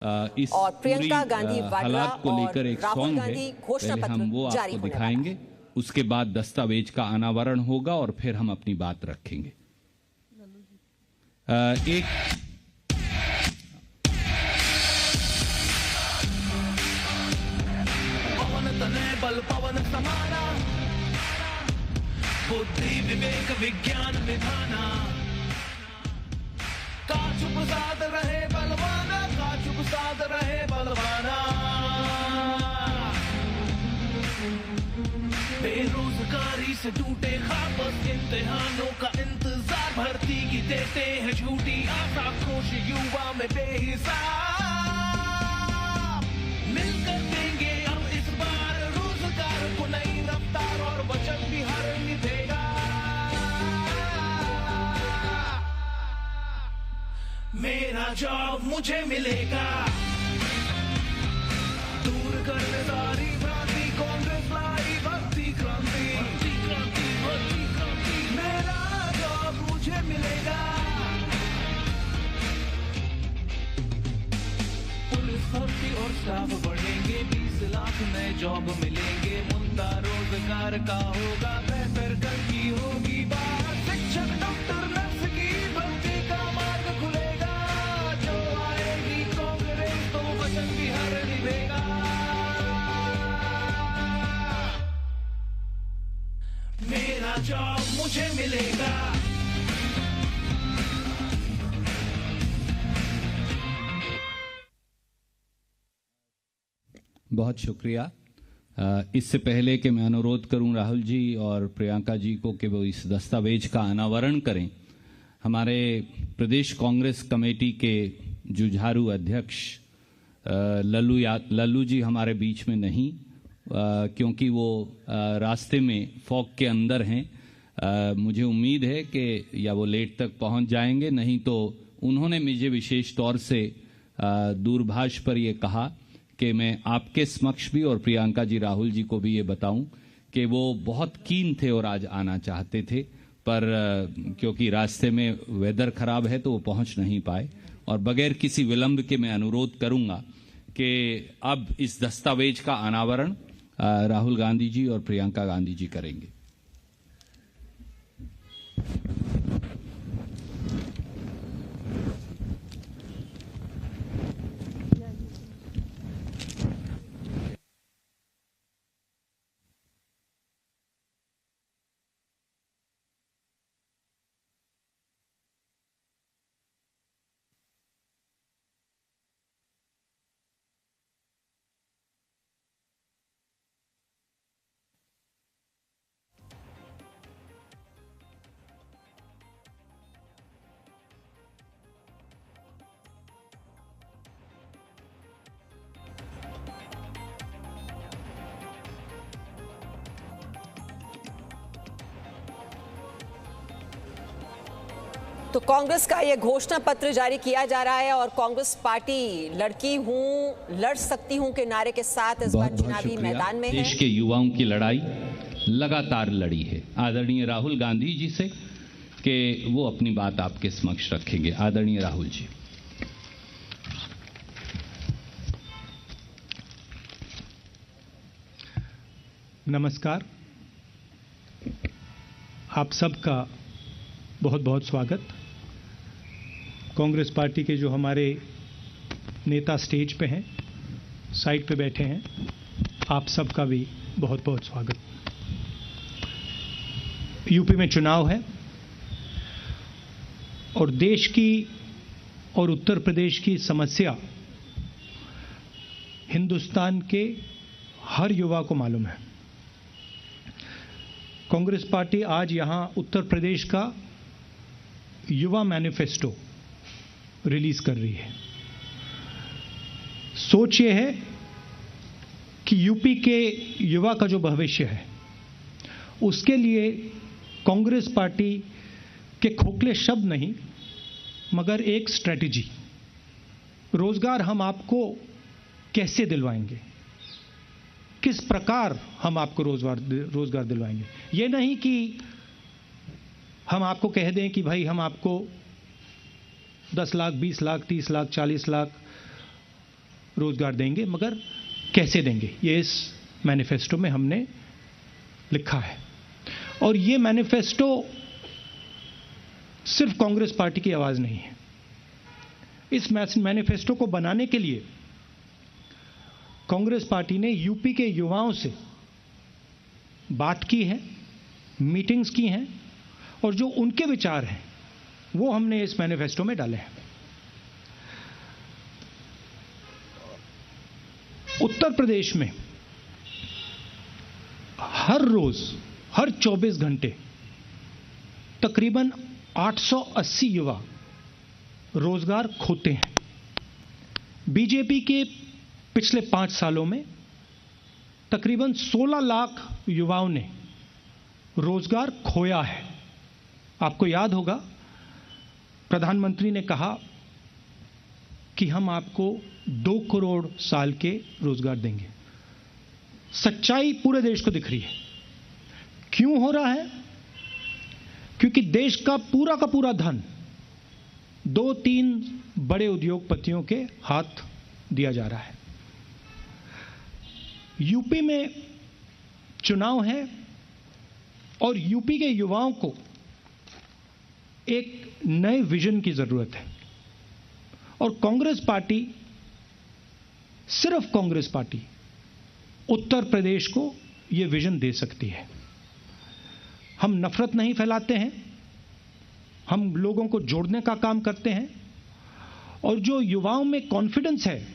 इस और प्रियंका पूरी गांधी वाड्रा हालात को लेकर एक राहुल सॉन्ग है, गांधी घोषणा पहले पत्र हम वो जारी आपको होने दिखाएंगे, उसके बाद दस्तावेज का अनावरण होगा और फिर हम अपनी बात रखेंगे। एक पवन तने बल पवन समाना, बुद्धि विवेक विज्ञान विधाना, काचुप साध रहे बलवाना, काचुप साध रहे बलवाना। बेरोजगारी से टूटे ख्वाब, इम्तिहानों का इंतजार, भर्ती की देते हैं झूठी आशा, खोश युवा में बेहिसाब। मिलकर देंगे हम इस बार रोजगार को नई रफ्तार, और वचन भी हर निभेगा। मेरा जॉब मुझे मिलेगा, दूर करने सारी भ्रांति, कांग्रेस लाई भक्ति क्रांति, भक्ति क्रांति, भक्ति क्रांति। मेरा जॉब मुझे मिलेगा, पुलिस भर्ती और स्टाफ बढ़ेंगे, 20 लाख नए जॉब मिलेंगे, मुद्दा रोजगार का होगा, बेहतर कल की होगी बात, शिक्षक डॉक्टर नर्स की भर्ती का मार्ग खुलेगा, जो आएगी कांग्रेस तो वचन भी हर निभेगा। मेरा जॉब मुझे मिलेगा। बहुत शुक्रिया। इससे पहले कि मैं अनुरोध करूं राहुल जी और प्रियंका जी को कि वो इस दस्तावेज का अनावरण करें, हमारे प्रदेश कांग्रेस कमेटी के जुझारू अध्यक्ष लल्लू जी हमारे बीच में नहीं, क्योंकि वो रास्ते में फॉग के अंदर हैं। मुझे उम्मीद है कि या वो लेट तक पहुंच जाएंगे, नहीं तो उन्होंने मुझे विशेष तौर से दूरभाष पर ये कहा कि मैं आपके समक्ष भी और प्रियंका जी राहुल जी को भी ये बताऊं कि वो बहुत कीन थे और आज आना चाहते थे, पर क्योंकि रास्ते में वेदर खराब है तो वो पहुंच नहीं पाए। और बगैर किसी विलंब के मैं अनुरोध करूंगा कि अब इस दस्तावेज का अनावरण राहुल गांधी जी और प्रियंका गांधी जी करेंगे। तो कांग्रेस का यह घोषणा पत्र जारी किया जा रहा है और कांग्रेस पार्टी लड़की हूं, लड़ सकती हूं के नारे के साथ इस बार चुनावी मैदान में है। देश के युवाओं की लड़ाई लगातार लड़ी है आदरणीय राहुल गांधी जी से कि वो अपनी बात आपके समक्ष रखेंगे। आदरणीय राहुल जी। नमस्कार, आप सबका बहुत बहुत स्वागत। कांग्रेस पार्टी के जो हमारे नेता स्टेज पे हैं, साइड पे बैठे हैं, आप सबका भी बहुत बहुत स्वागत। यूपी में चुनाव है और देश की और उत्तर प्रदेश की समस्या हिंदुस्तान के हर युवा को मालूम है। कांग्रेस पार्टी आज यहां उत्तर प्रदेश का युवा मैनिफेस्टो रिलीज कर रही है। सोच ये है कि यूपी के युवा का जो भविष्य है उसके लिए कांग्रेस पार्टी के खोखले शब्द नहीं मगर एक स्ट्रेटजी, रोजगार हम आपको कैसे दिलवाएंगे, किस प्रकार हम आपको रोजगार दिलवाएंगे। ये नहीं कि हम आपको कह दें कि भाई हम आपको 10 लाख, 20 लाख, 30 लाख, 40 लाख रोजगार देंगे, मगर कैसे देंगे ये इस मैनिफेस्टो में हमने लिखा है। और ये मैनिफेस्टो सिर्फ कांग्रेस पार्टी की आवाज नहीं है। इस मैनिफेस्टो को बनाने के लिए कांग्रेस पार्टी ने यूपी के युवाओं से बात की है, मीटिंग्स की हैं, और जो उनके विचार हैं वो हमने इस मैनिफेस्टो में डाले हैं। उत्तर प्रदेश में हर रोज, हर 24 घंटे तकरीबन 880 युवा रोजगार खोते हैं। बीजेपी के पिछले 5 सालों में तकरीबन 16 लाख युवाओं ने रोजगार खोया है। आपको याद होगा प्रधानमंत्री ने कहा कि हम आपको 2 करोड़ साल के रोजगार देंगे। सच्चाई पूरे देश को दिख रही है। क्यों हो रहा है? क्योंकि देश का पूरा धन 2-3 बड़े उद्योगपतियों के हाथ दिया जा रहा है। यूपी में चुनाव है और यूपी के युवाओं को एक नए विजन की जरूरत है, और कांग्रेस पार्टी, सिर्फ कांग्रेस पार्टी उत्तर प्रदेश को यह विजन दे सकती है। हम नफरत नहीं फैलाते हैं, हम लोगों को जोड़ने का काम करते हैं, और जो युवाओं में कॉन्फिडेंस है,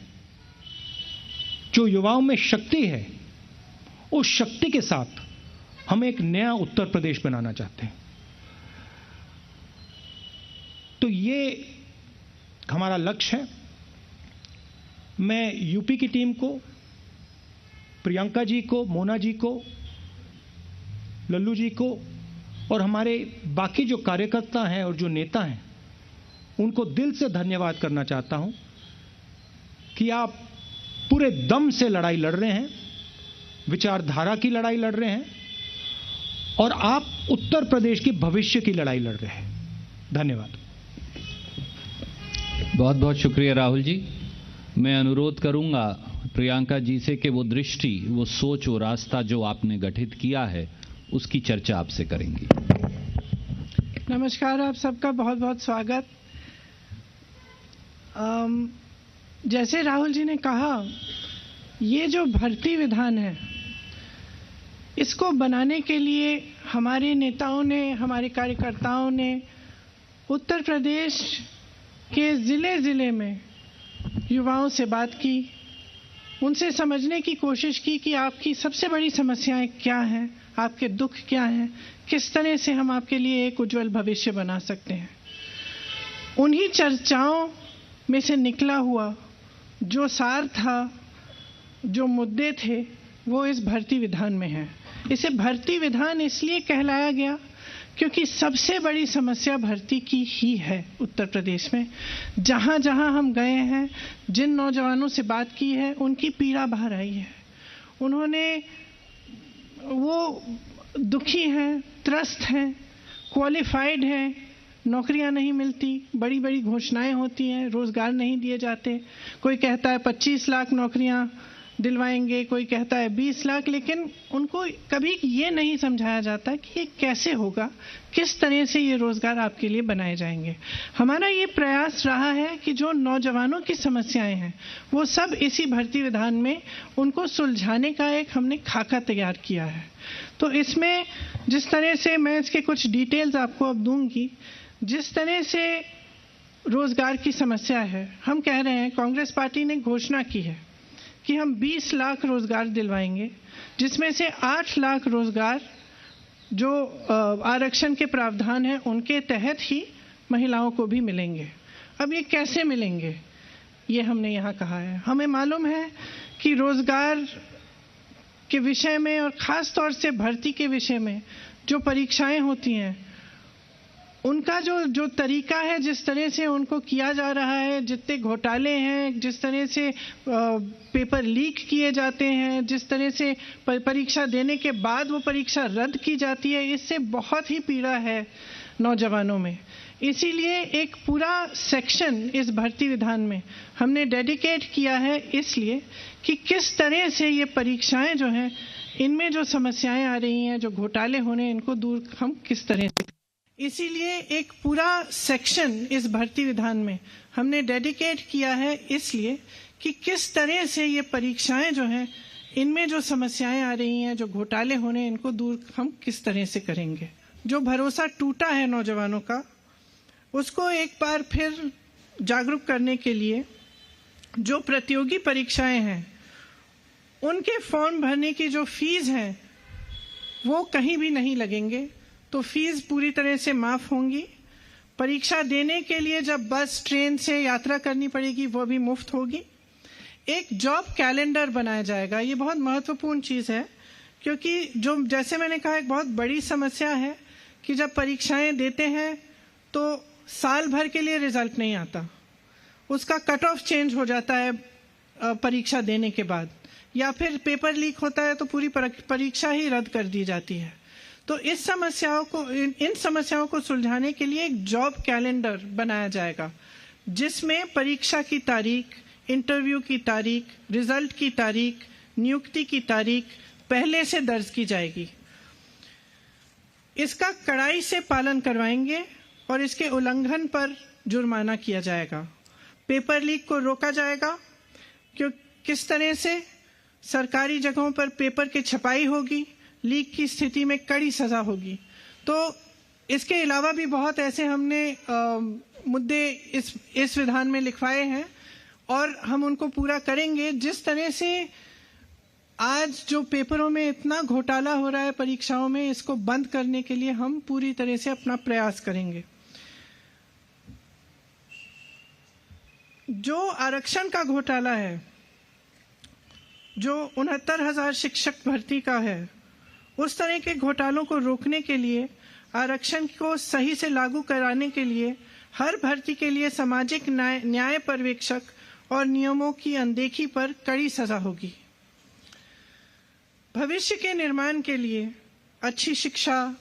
जो युवाओं में शक्ति है, उस शक्ति के साथ हम एक नया उत्तर प्रदेश बनाना चाहते हैं। तो ये हमारा लक्ष्य है। मैं यूपी की टीम को, प्रियंका जी को, मोना जी को, लल्लू जी को, और हमारे बाकी जो कार्यकर्ता हैं और जो नेता हैं, उनको दिल से धन्यवाद करना चाहता हूं कि आप पूरे दम से लड़ाई लड़ रहे हैं, विचारधारा की लड़ाई लड़ रहे हैं, और आप उत्तर प्रदेश के भविष्य की लड़ाई लड़ रहे हैं। धन्यवाद। बहुत बहुत शुक्रिया राहुल जी। मैं अनुरोध करूंगा प्रियंका जी से कि वो दृष्टि, वो सोच, वो रास्ता जो आपने गठित किया है उसकी चर्चा आपसे करेंगी। नमस्कार, आप सबका बहुत बहुत स्वागत। जैसे राहुल जी ने कहा, ये जो भर्ती विधान है, इसको बनाने के लिए हमारे नेताओं ने, हमारे कार्यकर्ताओं ने उत्तर प्रदेश के ज़िले में युवाओं से बात की, उनसे समझने की कोशिश की कि आपकी सबसे बड़ी समस्याएं क्या हैं, आपके दुख क्या हैं, किस तरह से हम आपके लिए एक उज्जवल भविष्य बना सकते हैं। उन्हीं चर्चाओं में से निकला हुआ जो सार था, जो मुद्दे थे, वो इस भर्ती विधान में है। इसे भर्ती विधान इसलिए कहलाया गया क्योंकि सबसे बड़ी समस्या भर्ती की ही है उत्तर प्रदेश में। जहाँ जहाँ हम गए हैं, जिन नौजवानों से बात की है, उनकी पीड़ा बाहर आई है। उन्होंने, वो दुखी हैं, त्रस्त हैं, क्वालिफाइड हैं, नौकरियां नहीं मिलती, बड़ी बड़ी घोषणाएं होती हैं, रोजगार नहीं दिए जाते। कोई कहता है 25 लाख नौकरियां दिलवाएंगे, कोई कहता है 20 लाख, लेकिन उनको कभी ये नहीं समझाया जाता कि ये कैसे होगा, किस तरह से ये रोजगार आपके लिए बनाए जाएंगे। हमारा ये प्रयास रहा है कि जो नौजवानों की समस्याएं हैं, वो सब इसी भर्ती विधान में उनको सुलझाने का एक हमने खाका तैयार किया है। तो इसमें जिस तरह से, मैं इसके कुछ डिटेल्स आपको अब दूंगी, जिस तरह से रोजगार की समस्या है, हम कह रहे हैं, कांग्रेस पार्टी ने घोषणा की है कि हम 20 लाख रोजगार दिलवाएंगे, जिसमें से 8 लाख रोजगार जो आरक्षण के प्रावधान हैं उनके तहत ही महिलाओं को भी मिलेंगे। अब ये कैसे मिलेंगे, ये हमने यहाँ कहा है। हमें मालूम है कि रोजगार के विषय में और ख़ास तौर से भर्ती के विषय में जो परीक्षाएं होती हैं, उनका जो तरीका है, जिस तरह से उनको किया जा रहा है, जितने घोटाले हैं, जिस तरह से पेपर लीक किए जाते हैं, जिस तरह से परीक्षा देने के बाद वो परीक्षा रद्द की जाती है, इससे बहुत ही पीड़ा है नौजवानों में। इसीलिए एक पूरा सेक्शन इस भर्ती विधान में हमने डेडिकेट किया है, इसलिए कि किस तरह से ये परीक्षाएं जो हैं, इनमें जो समस्याएं आ रही हैं, जो घोटाले होने, इनको दूर हम किस तरह से, इसीलिए एक पूरा सेक्शन इस भर्ती विधान में हमने डेडिकेट किया है, इसलिए कि किस तरह से ये परीक्षाएं जो हैं, इनमें जो समस्याएं आ रही हैं, जो घोटाले होने, इनको दूर हम किस तरह से करेंगे। जो भरोसा टूटा है नौजवानों का, उसको एक बार फिर जागरूक करने के लिए जो प्रतियोगी परीक्षाएं हैं, उनके फॉर्म भरने की जो फीस है वो कहीं भी नहीं लगेंगे, तो फीस पूरी तरह से माफ होंगी। परीक्षा देने के लिए जब बस ट्रेन से यात्रा करनी पड़ेगी वो भी मुफ्त होगी। एक जॉब कैलेंडर बनाया जाएगा, ये बहुत महत्वपूर्ण चीज़ है, क्योंकि जो जैसे मैंने कहा एक बहुत बड़ी समस्या है कि जब परीक्षाएं देते हैं तो साल भर के लिए रिजल्ट नहीं आता, उसका कट ऑफ चेंज हो जाता है परीक्षा देने के बाद, या फिर पेपर लीक होता है तो पूरी परीक्षा ही रद्द कर दी जाती है। तो इन समस्याओं को सुलझाने के लिए एक जॉब कैलेंडर बनाया जाएगा, जिसमें परीक्षा की तारीख, इंटरव्यू की तारीख, रिजल्ट की तारीख, नियुक्ति की तारीख पहले से दर्ज की जाएगी। इसका कड़ाई से पालन करवाएंगे और इसके उल्लंघन पर जुर्माना किया जाएगा। पेपर लीक को रोका जाएगा, क्यों किस तरह से सरकारी जगहों पर पेपर की छपाई होगी, लीक की स्थिति में कड़ी सजा होगी। तो इसके अलावा भी बहुत ऐसे हमने मुद्दे इस विधान में लिखवाए हैं और हम उनको पूरा करेंगे। जिस तरह से आज जो पेपरों में इतना घोटाला हो रहा है परीक्षाओं में, इसको बंद करने के लिए हम पूरी तरह से अपना प्रयास करेंगे। जो आरक्षण का घोटाला है, जो 69,000 शिक्षक भर्ती का है, उस तरह के घोटालों को रोकने के लिए, आरक्षण को सही से लागू कराने के लिए हर भर्ती के लिए सामाजिक न्याय पर्यवेक्षक और नियमों की अनदेखी पर कड़ी सजा होगी। भविष्य के निर्माण के लिए अच्छी शिक्षा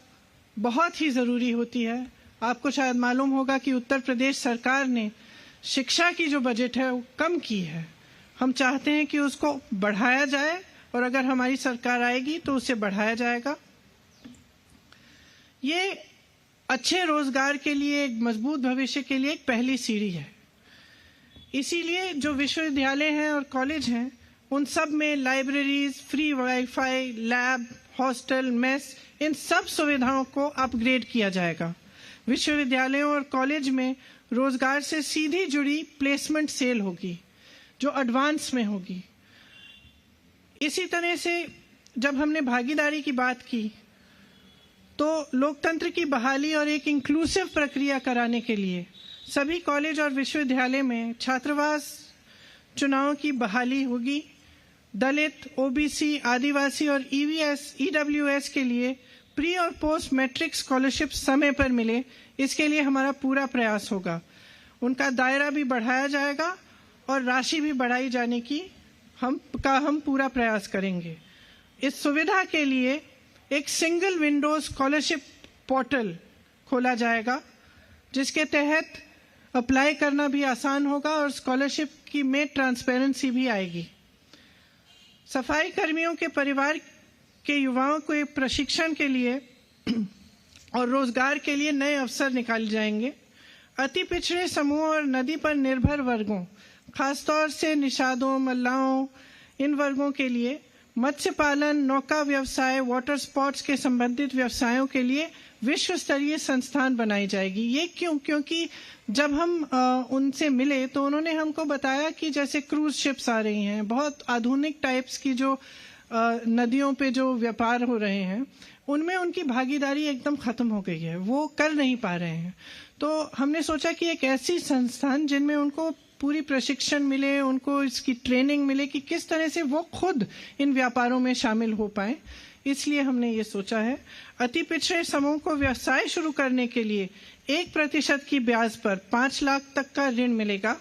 बहुत ही ज़रूरी होती है। आपको शायद मालूम होगा कि उत्तर प्रदेश सरकार ने शिक्षा की जो बजट है वो कम की है। हम चाहते हैं कि उसको बढ़ाया जाए और अगर हमारी सरकार आएगी तो उसे बढ़ाया जाएगा। ये अच्छे रोजगार के लिए, एक मजबूत भविष्य के लिए एक पहली सीढ़ी है। इसीलिए जो विश्वविद्यालय हैं और कॉलेज हैं, उन सब में libraries, free wifi, lab, hostel, mess, इन सब सुविधाओं को अपग्रेड किया जाएगा। विश्वविद्यालयों और कॉलेज में रोजगार से सीधी जुड़ी प्लेसमेंट सेल होगी, जो एडवांस में होगी। इसी तरह से जब हमने भागीदारी की बात की, तो लोकतंत्र की बहाली और एक इंक्लूसिव प्रक्रिया कराने के लिए सभी कॉलेज और विश्वविद्यालय में छात्रावास चुनाव की बहाली होगी। दलित, ओबीसी, आदिवासी और ईडब्ल्यूएस के लिए प्री और पोस्ट मैट्रिक स्कॉलरशिप समय पर मिले, इसके लिए हमारा पूरा प्रयास होगा। उनका दायरा भी बढ़ाया जाएगा और राशि भी बढ़ाई जाने की हम पूरा प्रयास करेंगे। इस सुविधा के लिए एक सिंगल विंडो स्कॉलरशिप पोर्टल खोला जाएगा, जिसके तहत अप्लाई करना भी आसान होगा और स्कॉलरशिप की में ट्रांसपेरेंसी भी आएगी। सफाई कर्मियों के परिवार के युवाओं को एक प्रशिक्षण के लिए और रोजगार के लिए नए अवसर निकाले जाएंगे। अति पिछड़े समूहों और नदी पर निर्भर वर्गों, खासतौर से निषादों, मल्लाहों, इन वर्गों के लिए मत्स्य पालन, नौका व्यवसाय, वाटर स्पोर्ट्स के संबंधित व्यवसायों के लिए विश्व स्तरीय संस्थान बनाई जाएगी। ये क्यों? क्योंकि जब हम उनसे मिले तो उन्होंने हमको बताया कि जैसे क्रूज शिप्स आ रही हैं, बहुत आधुनिक टाइप्स की जो नदियों पे जो व्यापार हो रहे हैं, उनमें उनकी भागीदारी एकदम खत्म हो गई है, वो कर नहीं पा रहे हैं। तो हमने सोचा कि एक ऐसी संस्थान जिनमें उनको पूरी प्रशिक्षण मिले, उनको इसकी ट्रेनिंग मिले कि किस तरह से वो खुद इन व्यापारों में शामिल हो पाए, इसलिए हमने ये सोचा है। अति पिछड़े समूह को व्यवसाय शुरू करने के लिए 1% की ब्याज पर 5 लाख तक का ऋण मिलेगा।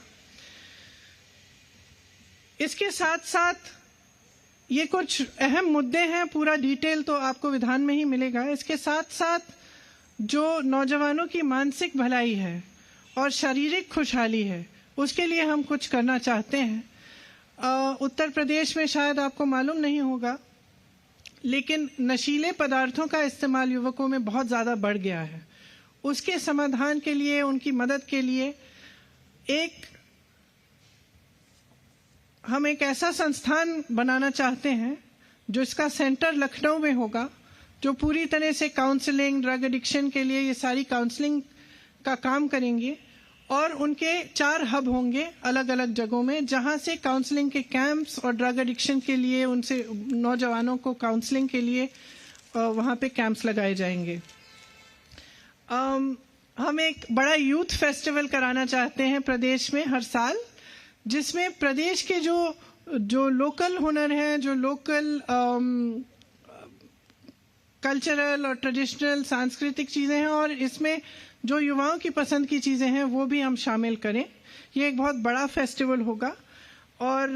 इसके साथ साथ ये कुछ अहम मुद्दे हैं, पूरा डिटेल तो आपको विधान में ही मिलेगा। इसके साथ साथ जो नौजवानों की मानसिक भलाई है और शारीरिक खुशहाली है, उसके लिए हम कुछ करना चाहते हैं। उत्तर प्रदेश में शायद आपको मालूम नहीं होगा, लेकिन नशीले पदार्थों का इस्तेमाल युवकों में बहुत ज़्यादा बढ़ गया है। उसके समाधान के लिए, उनकी मदद के लिए हम एक ऐसा संस्थान बनाना चाहते हैं जिसका सेंटर लखनऊ में होगा, जो पूरी तरह से काउंसलिंग, ड्रग एडिक्शन के लिए ये सारी काउंसलिंग का काम करेंगे। और उनके 4 हब होंगे अलग अलग जगहों में, जहां से काउंसलिंग के कैंप्स और ड्रग एडिक्शन के लिए उनसे नौजवानों को काउंसलिंग के लिए वहां पे कैंप्स लगाए जाएंगे। हम एक बड़ा यूथ फेस्टिवल कराना चाहते हैं प्रदेश में हर साल, जिसमें प्रदेश के जो लोकल हुनर हैं, जो लोकल कल्चरल और ट्रेडिशनल सांस्कृतिक चीज़ें हैं, और इसमें जो युवाओं की पसंद की चीज़ें हैं वो भी हम शामिल करें। ये एक बहुत बड़ा फेस्टिवल होगा। और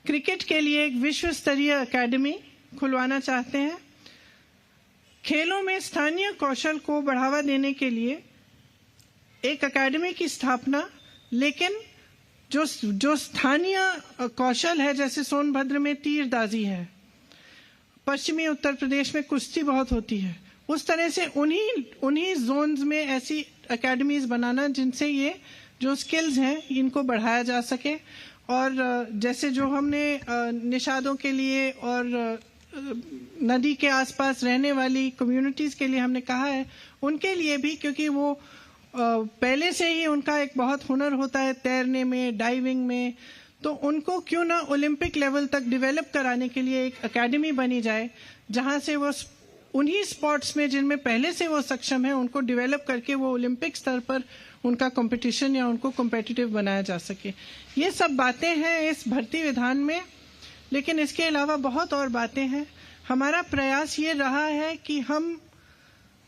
क्रिकेट के लिए एक विश्व स्तरीय एकेडमी खुलवाना चाहते हैं। खेलों में स्थानीय कौशल को बढ़ावा देने के लिए एक एकेडमी की स्थापना, लेकिन जो स्थानीय कौशल है, जैसे सोनभद्र में तीरंदाजी है, पश्चिमी उत्तर प्रदेश में कुश्ती बहुत होती है, उस तरह से उन्हीं जोन्स में ऐसी एकेडमीज बनाना जिनसे ये जो स्किल्स हैं इनको बढ़ाया जा सके। और जैसे जो हमने निषादों के लिए और नदी के आसपास रहने वाली कम्युनिटीज़ के लिए हमने कहा है, उनके लिए भी, क्योंकि वो पहले से ही उनका एक बहुत हुनर होता है तैरने में, डाइविंग में, तो उनको क्यों ना ओलंपिक लेवल तक डेवलप कराने के लिए एक एकेडमी बनी जाए, जहां से वो उन्हीं स्पोर्ट्स में जिनमें पहले से वो सक्षम है उनको डेवलप करके वो ओलंपिक स्तर पर उनका कंपटीशन या उनको कॉम्पिटिटिव बनाया जा सके। ये सब बातें हैं इस भर्ती विधान में, लेकिन इसके अलावा बहुत और बातें हैं। हमारा प्रयास ये रहा है कि हम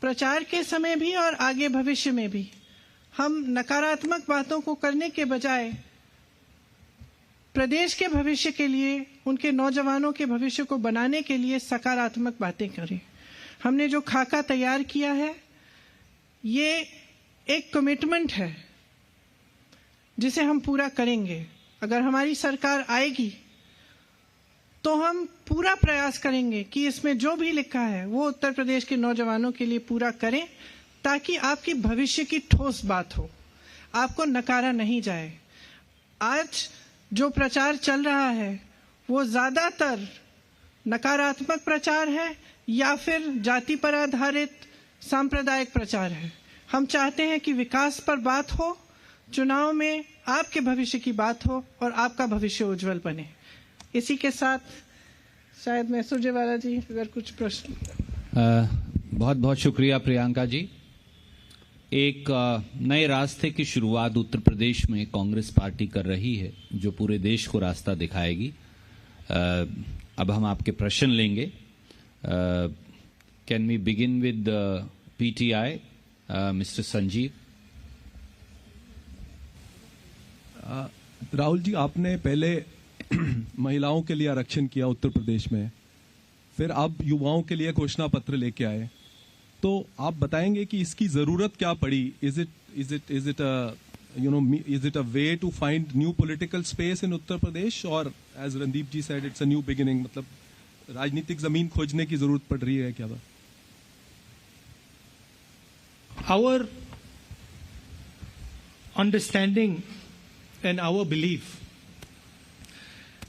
प्रचार के समय भी और आगे भविष्य में भी हम नकारात्मक बातों को करने के बजाय प्रदेश के भविष्य के लिए, उनके नौजवानों के भविष्य को बनाने के लिए सकारात्मक बातें करें। हमने जो खाका तैयार किया है ये एक कमिटमेंट है जिसे हम पूरा करेंगे। अगर हमारी सरकार आएगी तो हम पूरा प्रयास करेंगे कि इसमें जो भी लिखा है वो उत्तर प्रदेश के नौजवानों के लिए पूरा करें, ताकि आपकी भविष्य की ठोस बात हो, आपको नकारा नहीं जाए। आज जो प्रचार चल रहा है वो ज्यादातर नकारात्मक प्रचार है या फिर जाति पर आधारित सांप्रदायिक प्रचार है। हम चाहते हैं कि विकास पर बात हो, चुनाव में आपके भविष्य की बात हो और आपका भविष्य उज्जवल बने। इसी के साथ शायद मैं सुरजेवाला जी अगर कुछ प्रश्न। बहुत बहुत शुक्रिया प्रियंका जी। एक नए रास्ते की शुरुआत उत्तर प्रदेश में कांग्रेस पार्टी कर रही है, जो पूरे देश को रास्ता दिखाएगी। अब हम आपके प्रश्न लेंगे। Can we begin with PTI, mister Sanjeev. Rahul ji, आपने पहले महिलाओं के लिए आरक्षण किया उत्तर प्रदेश में, फिर अब युवाओं के लिए घोषणा पत्र लेके आए, तो आप बताएंगे कि इसकी जरूरत क्या पड़ी? Is it a way to find new political space in Uttar Pradesh, और as Randeep ji said it's a new beginning, मतलब राजनीतिक जमीन खोजने की जरूरत पड़ रही है क्या? Our understanding and our belief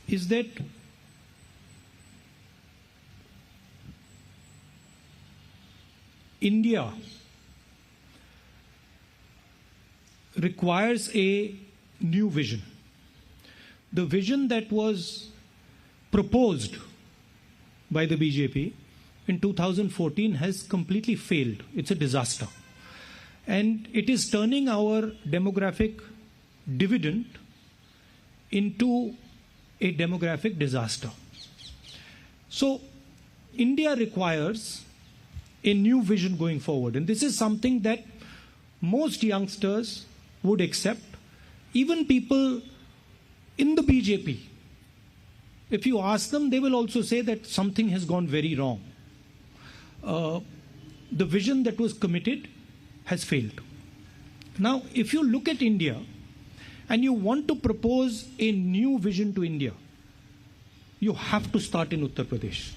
is that India requires a new vision. The vision that was proposed by the BJP in 2014 has completely failed. It's a disaster. And it is turning our demographic dividend into a demographic disaster. So India requires a new vision going forward. And this is something that most youngsters would accept. Even people in the BJP, if you ask them, they will also say that something has gone very wrong. The vision that was committed has failed. Now, if you look at India and you want to propose a new vision to India, you have to start in Uttar Pradesh.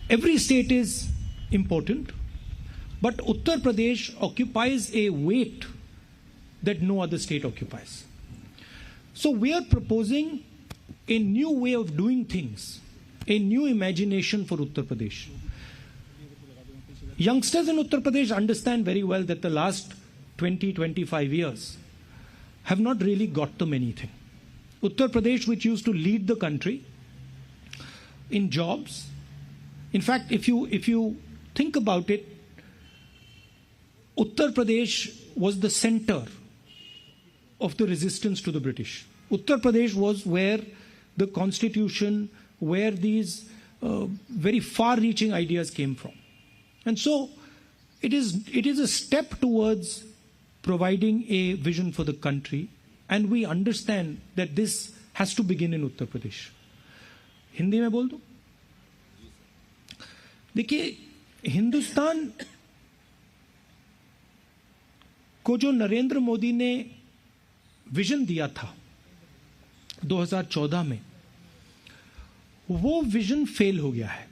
Every state is important, but Uttar Pradesh occupies a weight that no other state occupies. So we are proposing a new way of doing things, a new imagination for Uttar Pradesh. Youngsters in Uttar Pradesh understand very well that the last 20-25 years have not really got them anything. Uttar Pradesh, which used to lead the country in jobs, in fact, if you think about it, Uttar Pradesh was the center of the resistance to the British. Uttar Pradesh was where the constitution, where these very far-reaching ideas came from. And so it is a step towards providing a vision for the country, and we understand that this has to begin in Uttar Pradesh. Hindi में बोल दूं? देखिए, हिंदुस्तान को जो नरेंद्र मोदी ने vision दिया था 2014 में, वो विजन फेल हो गया है.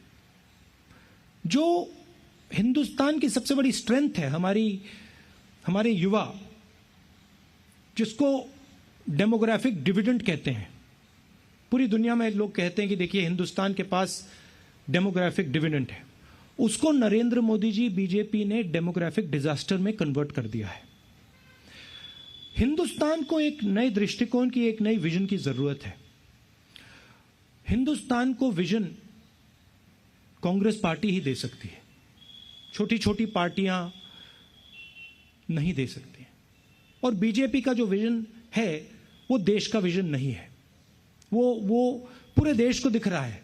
जो हिंदुस्तान की सबसे बड़ी स्ट्रेंथ है, हमारे युवा, जिसको डेमोग्राफिक डिविडेंड कहते हैं. पूरी दुनिया में लोग कहते हैं कि देखिए हिंदुस्तान के पास डेमोग्राफिक डिविडेंड है. उसको नरेंद्र मोदी जी, बीजेपी ने डेमोग्राफिक डिजास्टर में कन्वर्ट कर दिया है. हिंदुस्तान को एक नए दृष्टिकोण की, एक नई विजन की जरूरत है. हिंदुस्तान को विजन कांग्रेस पार्टी ही दे सकती है. छोटी छोटी पार्टियां नहीं दे सकती. और बीजेपी का जो विजन है वो देश का विजन नहीं है. वो पूरे देश को दिख रहा है.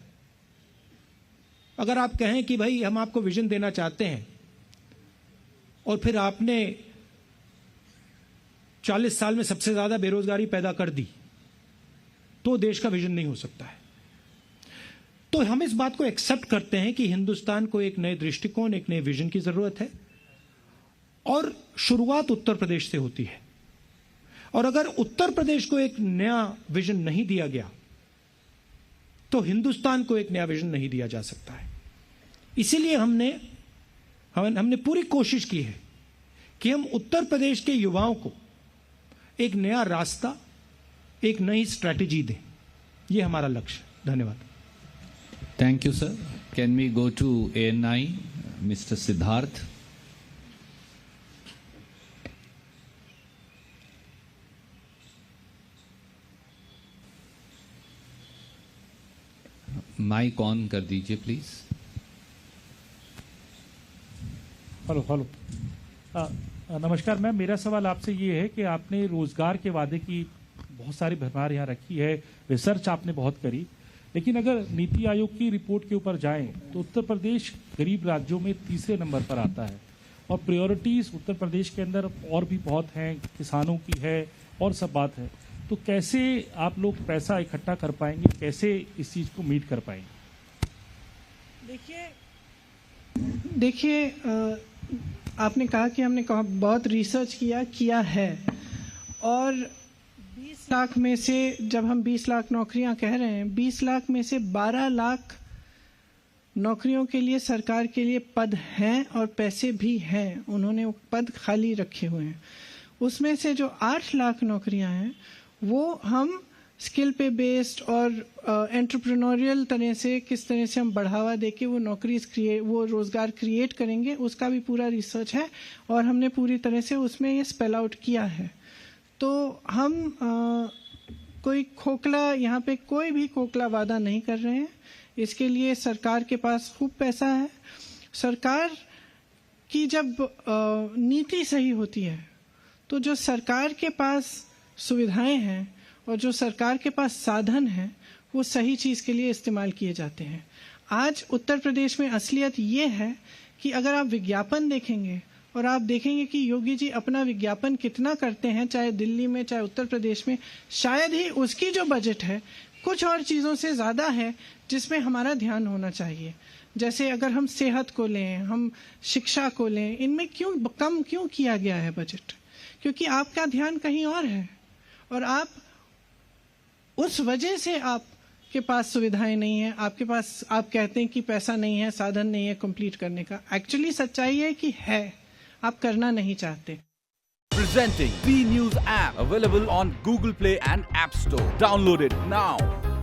अगर आप कहें कि भाई हम आपको विजन देना चाहते हैं और फिर आपने 40 साल में सबसे ज्यादा बेरोजगारी पैदा कर दी, तो देश का विजन नहीं हो सकता है. तो हम इस बात को एक्सेप्ट करते हैं कि हिंदुस्तान को एक नए दृष्टिकोण, एक नए विजन की जरूरत है, और शुरुआत उत्तर प्रदेश से होती है. और अगर उत्तर प्रदेश को एक नया विजन नहीं दिया गया तो हिंदुस्तान को एक नया विजन नहीं दिया जा सकता है. इसीलिए हमने पूरी कोशिश की है कि हम उत्तर प्रदेश के युवाओं को एक नया रास्ता, एक नई स्ट्रैटेजी दें. यह हमारा लक्ष्य है. धन्यवाद. Thank you, sir. Can we go to ANI, Mr. Siddharth? Mike on कर दीजिए प्लीज. हेलो. नमस्कार मैम, मेरा सवाल आपसे ये है कि आपने रोजगार के वादे की बहुत सारी भरमार यहाँ रखी है, रिसर्च आपने बहुत करी, लेकिन अगर नीति आयोग की रिपोर्ट के ऊपर जाएं तो उत्तर प्रदेश गरीब राज्यों में तीसरे नंबर पर आता है. और प्रायोरिटीज उत्तर प्रदेश के अंदर और भी बहुत हैं, किसानों की है और सब बात है. तो कैसे आप लोग पैसा इकट्ठा कर पाएंगे, कैसे इस चीज को मीट कर पाएंगे? देखिए आपने कहा कि हमने बहुत रिसर्च किया है, और 20 लाख में से, जब हम 20 लाख नौकरियां कह रहे हैं, 20 लाख में से 12 लाख नौकरियों के लिए सरकार के लिए पद हैं और पैसे भी हैं. उन्होंने वो पद खाली रखे हुए हैं. उसमें से जो 8 लाख नौकरियां हैं वो हम स्किल पे बेस्ड और एंटरप्रेन्योरियल तरह से, किस तरह से हम बढ़ावा देके वो रोजगार क्रिएट करेंगे, उसका भी पूरा रिसर्च है और हमने पूरी तरह से उसमें ये स्पेल आउट किया है. तो हम यहाँ पे कोई भी खोखला वादा नहीं कर रहे हैं. इसके लिए सरकार के पास खूब पैसा है. सरकार की जब नीति सही होती है तो जो सरकार के पास सुविधाएं हैं और जो सरकार के पास साधन हैं वो सही चीज़ के लिए इस्तेमाल किए जाते हैं. आज उत्तर प्रदेश में असलियत ये है कि अगर आप विज्ञापन देखेंगे और आप देखेंगे कि योगी जी अपना विज्ञापन कितना करते हैं, चाहे दिल्ली में चाहे उत्तर प्रदेश में, शायद ही उसकी जो बजट है कुछ और चीज़ों से ज़्यादा है जिसमें हमारा ध्यान होना चाहिए। जैसे अगर हम सेहत को लें, हम शिक्षा को लें, इनमें कम क्यों किया गया है बजट? क्योंकि आपका ध्यान कहीं और है और आप उस वजह से आपके पास सुविधाएं नहीं है, आपके पास, आप कहते हैं कि पैसा नहीं है, साधन नहीं है कंप्लीट करने का। एक्चुअली सच्चाई है कि है, आप करना नहीं चाहते। Presenting V News app, available on Google Play and App Store. Download it now.